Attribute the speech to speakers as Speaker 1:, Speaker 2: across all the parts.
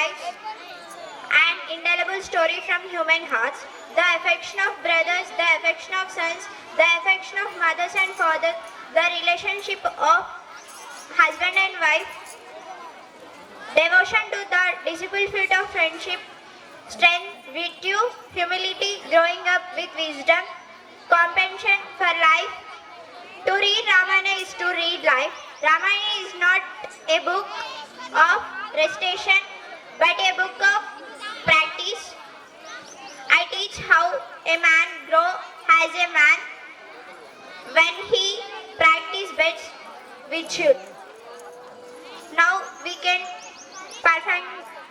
Speaker 1: lives, an indelible story from human hearts, the affection of brothers, the affection of sons, the affection of mothers and fathers, the relationship of husband and wife, devotion to the disciple feet of friendship, strength, virtue, humility, growing up with wisdom, compassion for life. To read Ramayana is to read life. Ramayana is not a book of recitation but a book of practice. I teach how a man grow as a man when he practice best virtue. Now we can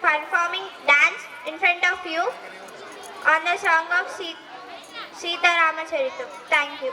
Speaker 1: performing dance in front of you on the song of Sita Ramacharitam. Thank you.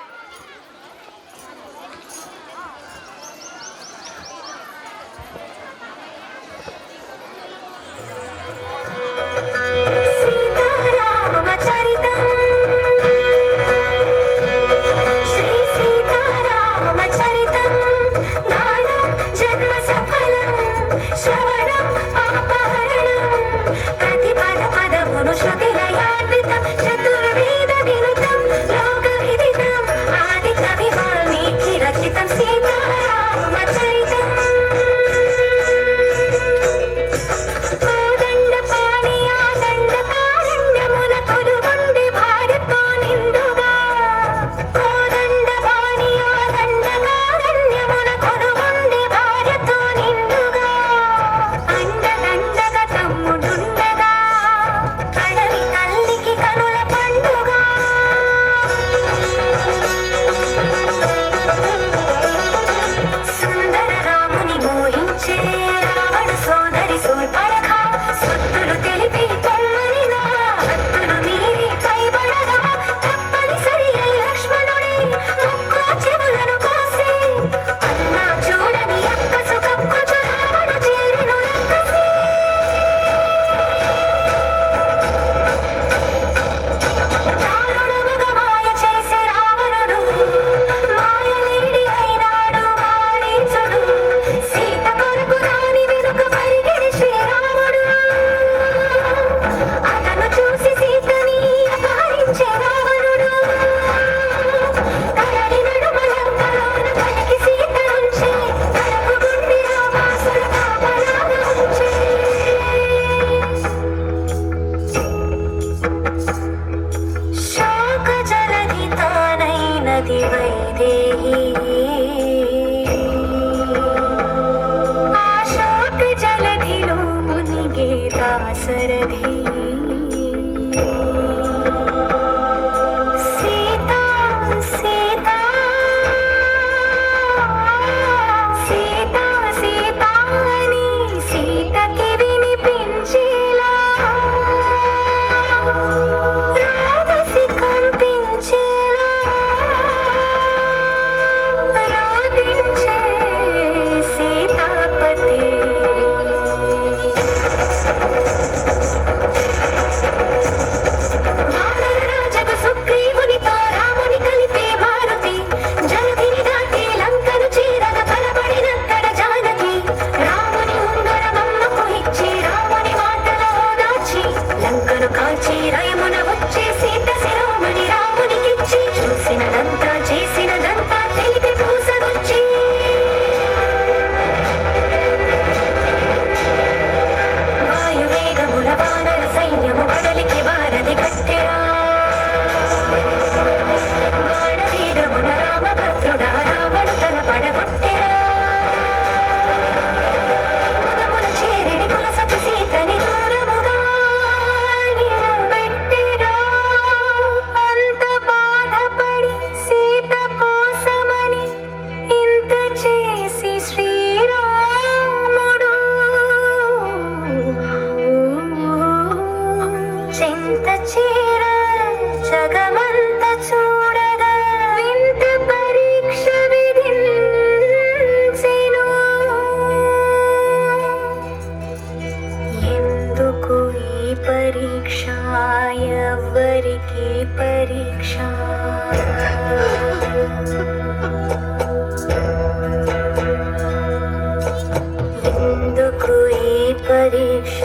Speaker 2: ఎందుకు ఈ పరి పరీక్ష,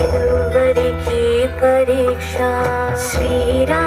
Speaker 2: ఎవ్వరికి పరీక్ష. శ్రీరామ